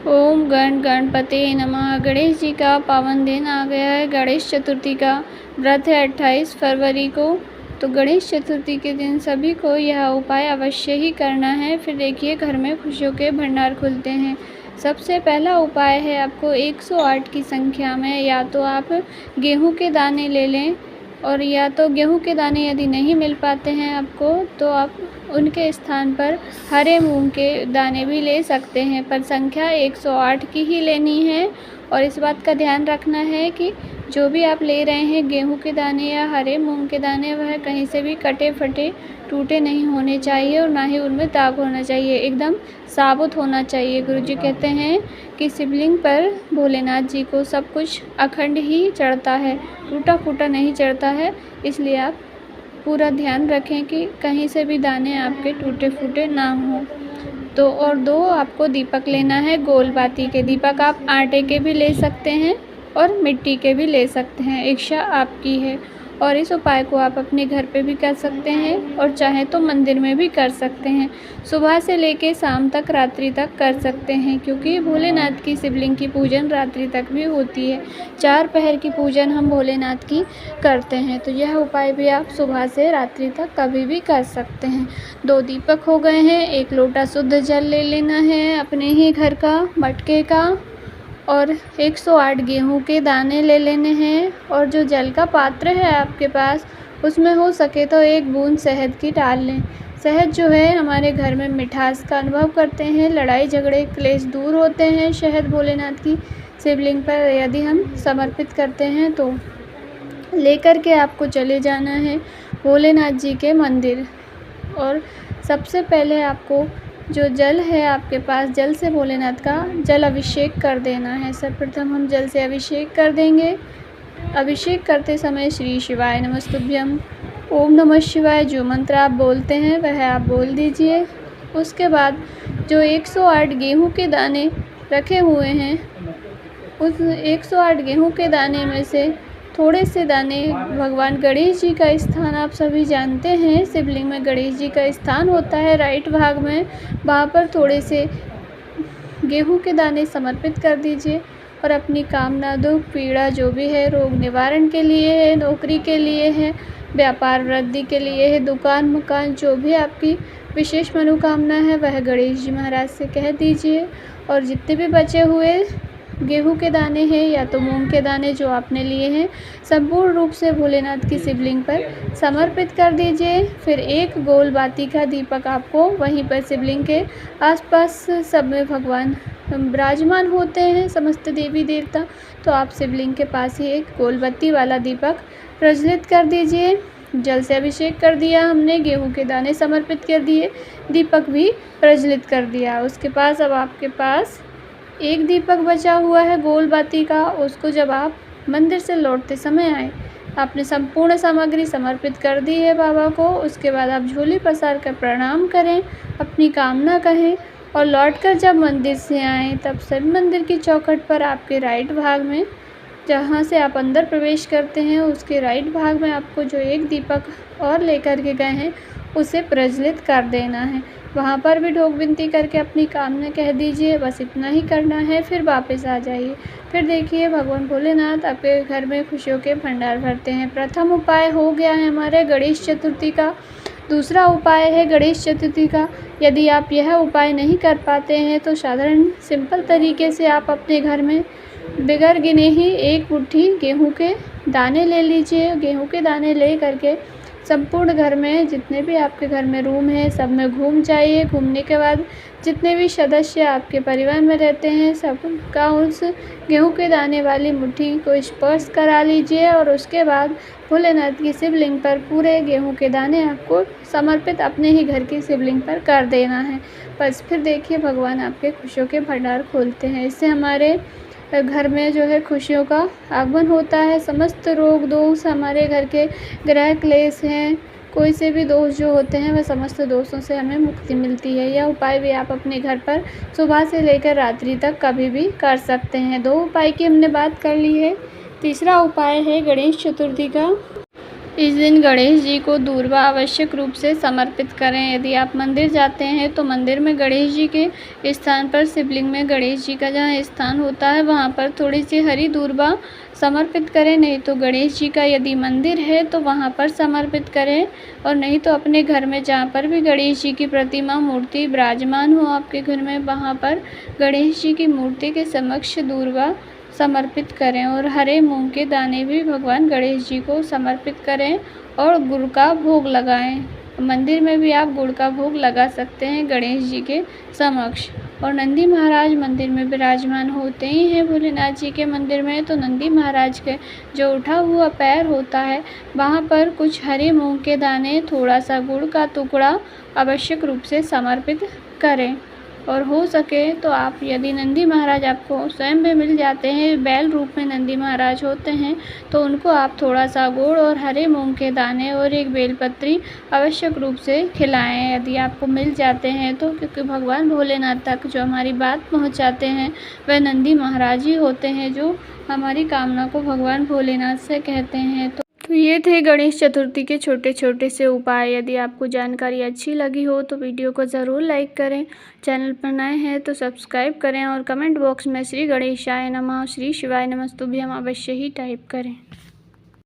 ओम गण गणपते नमः। गणेश जी का पावन दिन आ गया है। गणेश चतुर्थी का व्रत है 28 फरवरी को। तो गणेश चतुर्थी के दिन सभी को यह उपाय अवश्य ही करना है। फिर देखिए घर में खुशियों के भंडार खुलते हैं। सबसे पहला उपाय है आपको 108 की संख्या में या तो आप गेहूं के दाने ले लें, और या तो गेहूं के दाने यदि नहीं मिल पाते हैं आपको तो आप उनके स्थान पर हरे मूंग के दाने भी ले सकते हैं, पर संख्या 108 की ही लेनी है। और इस बात का ध्यान रखना है कि जो भी आप ले रहे हैं गेहूं के दाने या हरे मूंग के दाने, वह कहीं से भी कटे फटे टूटे नहीं होने चाहिए और ना ही उनमें दाग होना चाहिए, एकदम साबुत होना चाहिए। गुरुजी कहते हैं कि शिवलिंग पर भोलेनाथ जी को सब कुछ अखंड ही चढ़ता है, टूटा फूटा नहीं चढ़ता है। इसलिए आप पूरा ध्यान रखें कि कहीं से भी दाने आपके टूटे फूटे ना हों। तो और 2 आपको दीपक लेना है गोल बाती के। दीपक आप आटे के भी ले सकते हैं और मिट्टी के भी ले सकते हैं, इच्छा आपकी है। और इस उपाय को आप अपने घर पे भी कर सकते हैं और चाहे तो मंदिर में भी कर सकते हैं। सुबह से लेके शाम तक, रात्रि तक कर सकते हैं, क्योंकि भोलेनाथ की शिवलिंग की पूजन रात्रि तक भी होती है। 4 पहर की पूजन हम भोलेनाथ की करते हैं। तो यह उपाय भी आप सुबह से रात्रि तक कभी भी कर सकते हैं। 2 दीपक हो गए हैं। 1 लोटा शुद्ध जल ले लेना है अपने ही घर का, मटके का, और 108 गेहूं के दाने ले लेने हैं। और जो जल का पात्र है आपके पास, उसमें हो सके तो 1 बूंद शहद की डाल लें। शहद जो है हमारे घर में मिठास का अनुभव करते हैं, लड़ाई झगड़े क्लेश दूर होते हैं। शहद भोलेनाथ की शिवलिंग पर यदि हम समर्पित करते हैं तो लेकर के आपको चले जाना है भोलेनाथ जी के मंदिर। और सबसे पहले आपको जो जल है आपके पास, जल से भोलेनाथ का जल अभिषेक कर देना है। सर्वप्रथम हम जल से अभिषेक कर देंगे। अभिषेक करते समय श्री शिवाय नमस्तुभ्यम, ओम नमः शिवाय जो मंत्र आप बोलते हैं वह आप बोल दीजिए। उसके बाद जो 108 गेहूं के दाने रखे हुए हैं, उस 108 गेहूं के दाने में से थोड़े से दाने भगवान गणेश जी का स्थान आप सभी जानते हैं, शिवलिंग में गणेश जी का स्थान होता है राइट भाग में, वहाँ पर थोड़े से गेहूं के दाने समर्पित कर दीजिए। और अपनी कामना, दुख, पीड़ा जो भी है, रोग निवारण के लिए है, नौकरी के लिए है, व्यापार वृद्धि के लिए है, दुकान मकान, जो भी आपकी विशेष मनोकामना है वह गणेश जी महाराज से कह दीजिए। और जितने भी बचे हुए गेहूं के दाने हैं या तो मूंग के दाने जो आपने लिए हैं, संपूर्ण रूप से भोलेनाथ की शिवलिंग पर समर्पित कर दीजिए। फिर 1 गोल बाती का दीपक आपको वहीं पर शिवलिंग के आसपास, सब में भगवान विराजमान होते हैं, समस्त देवी देवता, तो आप शिवलिंग के पास ही 1 गोल बत्ती वाला दीपक प्रज्वलित कर दीजिए। जल से अभिषेक कर दिया हमने, गेहूं के दाने समर्पित कर दिए, दीपक भी प्रज्वलित कर दिया। उसके पास अब आपके पास 1 दीपक बचा हुआ है गोल बाती का। उसको जब आप मंदिर से लौटते समय आए, आपने संपूर्ण सामग्री समर्पित कर दी है बाबा को। उसके बाद आप झोली पसार कर प्रणाम करें, अपनी कामना कहें, और लौटकर जब मंदिर से आएँ तब सब मंदिर की चौखट पर आपके राइट भाग में, जहाँ से आप अंदर प्रवेश करते हैं उसके राइट भाग में आपको जो 1 दीपक और लेकर के गए हैं उसे प्रज्वलित कर देना है। वहाँ पर भी ढोक विनती करके अपनी कामना कह दीजिए। बस इतना ही करना है, फिर वापस आ जाइए। फिर देखिए भगवान भोलेनाथ आपके घर में खुशियों के भंडार भरते हैं। प्रथम उपाय हो गया है हमारे गणेश चतुर्थी का। दूसरा उपाय है गणेश चतुर्थी का। यदि आप यह उपाय नहीं कर पाते हैं तो साधारण सिंपल तरीके से आप अपने घर में बगैर गिने ही 1 मुट्ठी गेहूं के दाने ले लीजिए। गेहूं के दाने ले करके संपूर्ण घर में जितने भी आपके घर में रूम है सब में घूम जाइए। घूमने के बाद जितने भी सदस्य आपके परिवार में रहते हैं सबका उस गेहूं के दाने वाली मुट्ठी को स्पर्श करा लीजिए। और उसके बाद भोलेनाथ की शिवलिंग पर पूरे गेहूं के दाने आपको समर्पित अपने ही घर की शिवलिंग पर कर देना है। बस फिर देखिए भगवान आपके खुशियों के भंडार खोलते हैं। इससे हमारे घर में जो है खुशियों का आगमन होता है। समस्त रोग दोष, हमारे घर के ग्रह क्लेश हैं, कोई से भी दोष जो होते हैं वह समस्त दोषों से हमें मुक्ति मिलती है। यह उपाय भी आप अपने घर पर सुबह से लेकर रात्रि तक कभी भी कर सकते हैं। 2 उपाय की हमने बात कर ली है। तीसरा उपाय है गणेश चतुर्थी का। इस दिन गणेश जी को दूर्वा आवश्यक रूप से समर्पित करें। यदि आप मंदिर जाते हैं तो मंदिर में गणेश जी के स्थान पर शिवलिंग में गणेश जी का जहाँ स्थान होता है वहाँ पर थोड़ी सी हरी दूर्वा समर्पित करें। नहीं तो गणेश जी का यदि मंदिर है तो वहाँ पर समर्पित करें, और नहीं तो अपने घर में जहाँ पर भी गणेश जी की प्रतिमा मूर्ति विराजमान हो आपके घर में, वहाँ पर गणेश जी की मूर्ति के समक्ष दूर्वा समर्पित करें। और हरे मूंग के दाने भी भगवान गणेश जी को समर्पित करें और गुड़ का भोग लगाएं। मंदिर में भी आप गुड़ का भोग लगा सकते हैं गणेश जी के समक्ष। और नंदी महाराज मंदिर में विराजमान होते ही हैं भोलेनाथ जी के मंदिर में, तो नंदी महाराज के जो उठा हुआ पैर होता है वहाँ पर कुछ हरे मूंग के दाने, थोड़ा सा गुड़ का टुकड़ा आवश्यक रूप से समर्पित करें। और हो सके तो आप, यदि नंदी महाराज आपको स्वयं में मिल जाते हैं, बैल रूप में नंदी महाराज होते हैं, तो उनको आप थोड़ा सा गुड़ और हरे मूंग के दाने और एक बेलपत्री आवश्यक रूप से खिलाएं, यदि आपको मिल जाते हैं तो। क्योंकि भगवान भोलेनाथ तक जो हमारी बात पहुंचाते हैं वह नंदी महाराज ही होते हैं, जो हमारी कामना को भगवान भोलेनाथ से कहते हैं। तो ये थे गणेश चतुर्थी के छोटे छोटे से उपाय। यदि आपको जानकारी अच्छी लगी हो तो वीडियो को ज़रूर लाइक करें, चैनल पर नए हैं तो सब्सक्राइब करें, और कमेंट बॉक्स में श्री गणेशाय नमः, श्री शिवाय नमस्तुभ्यम अवश्य ही टाइप करें।